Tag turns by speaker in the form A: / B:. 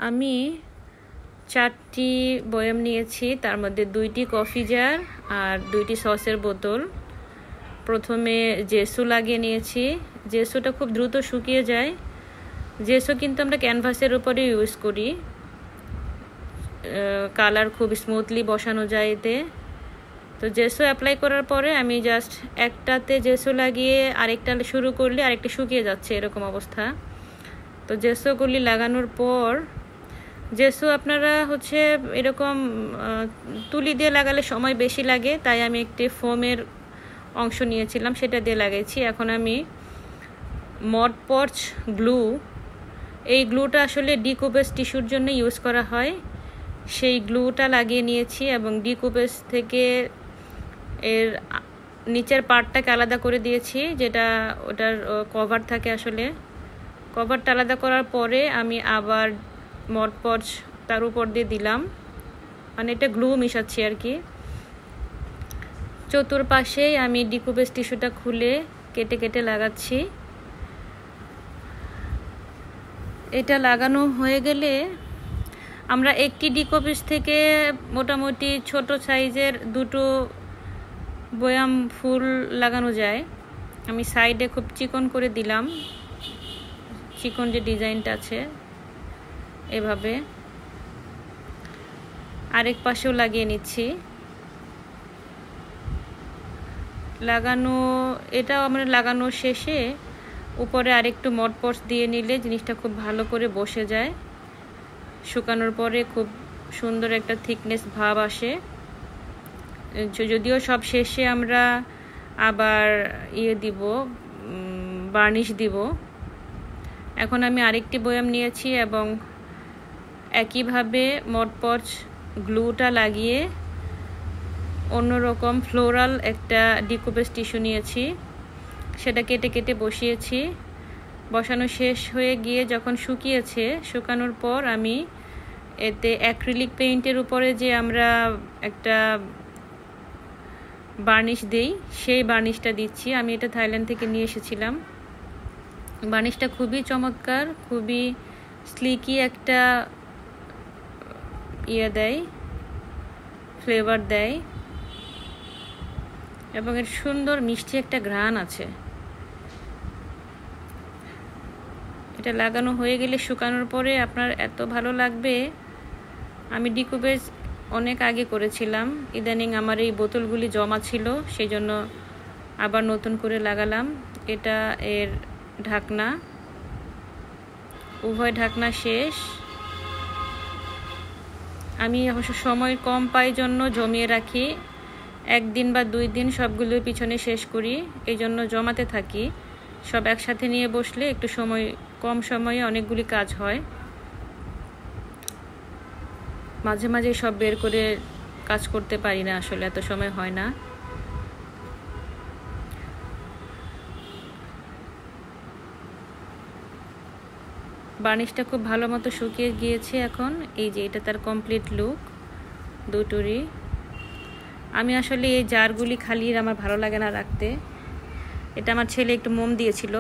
A: আমি 4টি বয়াম নিয়েছি, তার মধ্যে 2টি কফি জার আর 2টি সসের বোতল। প্রথমে জেসু লাগিয়ে নিয়েছি। জেসুটা খুব দ্রুত শুকিয়ে যায়। জেসু কিন্তু আমরা ক্যানভাসের উপরে ইউজ করি, কালার খুব স্মুথলি বসানো যায় এতে। তো জেসু অ্যাপ্লাই করার পরে আমি জাস্ট একটাতে জেসু লাগিয়ে আরেকটা শুরু করলে আরেকটা শুকিয়ে যাচ্ছে, এরকম অবস্থা। তো জেসুগুলি লাগানোর পর, জেসু আপনারা এরকম তুলি দিয়ে লাগালে সময় বেশি লাগে, তাই আমি একটি ফোমের অংশ নিয়েছিলাম, সেটা দিয়ে লাগাইছি। এখন আমি মড পর্চ গ্লু, এই গ্লুটা আসলে ডিকুপেজ টিস্যুর জন্য ইউজ করা হয়, সেই গ্লুটা লাগিয়ে নিয়েছি এবং ডিকুপেজ থেকে এর নিচের পার্টটাকে আলাদা করে দিয়েছি, যেটা ওটার কভার থাকে। আসলে কভারটা আলাদা করার পরে আমি আবার মড পর্চ তার উপর দিয়ে দিলাম, মানে এটা গ্লু মিশাচ্ছি আর কি। চতুর্পাশেই আমি ডিকুপেজ টিস্যুটা খুলে কেটে কেটে লাগাচ্ছি। এটা লাগানো হয়ে গেলে আমরা একটি ডিকুপেজ থেকে মোটামুটি ছোট সাইজের 2টো বয়াম ফুল লাগানো যায়। আমি সাইডে খুব চিকন করে দিলাম, চিকন যে ডিজাইনটা আছে এভাবে। আরেক পাশেও লাগিয়ে নিচ্ছি। এটাও আমরা লাগানো শেষে উপরে আরেকটু মড পর্চ দিয়ে নিলে জিনিসটা খুব ভালো করে বসে যায়। শুকানোর পরে খুব সুন্দর একটা থিকনেস ভাব আসে। যদিও সব শেষে আমরা আবার বার্নিশ দিব। এখন আমি আরেকটি বয়াম নিয়েছি এবং একইভাবে মড পর্চ গ্লুটা লাগিয়ে অন্যরকম ফ্লোরাল একটা ডিকুপেজ টিস্যু নিয়েছি, সেটা কেটে কেটে বসিয়েছি। বসানো শেষ হয়ে গিয়ে যখন শুকিয়েছে, শুকানোর পর আমি এতে অ্যাক্রিলিক পেইন্টের উপরে যে আমরা একটা বার্নিশ দিই, সেই বার্নিশটা দিচ্ছি। আমি এটা থাইল্যান্ড থেকে নিয়ে এসেছিলাম। বার্নিশটা খুবই চমৎকার, খুবই স্লিকি একটা দেয়, ফ্লেভার দেয় এবং এর সুন্দর মিষ্টি একটা ঘ্রাণ আছে। এটা লাগানো হয়ে গেলে শুকানোর পরে আপনার এত ভালো লাগবে। আমি ডিকুপেজ অনেক আগে করেছিলাম, ইদানিং আমার এই বোতলগুলি জমা ছিল, সেই জন্য আবার নতুন করে লাগালাম। এটা এর ঢাকনা, উভয় ঢাকনা শেষ। আমি অবশ্য সময় কম পাই জন্য জমিয়ে রাখি, 1 দিন বা 2 দিন সবগুলোর পিছনে শেষ করি, এই জন্য জমাতে থাকি। সব একসাথে নিয়ে বসলে একটু কম সময়ে অনেকগুলি কাজ হয়। মাঝে মাঝে সব বের করে কাজ করতে পারি না, আসলে এত সময় হয় না। বার্নিশটা খুব ভালো মতো শুকিয়ে গিয়েছে। এখন এই যে এটা তার কমপ্লিট লুক দুটোরই। আমি আসলে এই জারগুলি খালি আমার ভালো লাগে না রাখতে। এটা আমার ছেলে একটু মোম দিয়েছিল।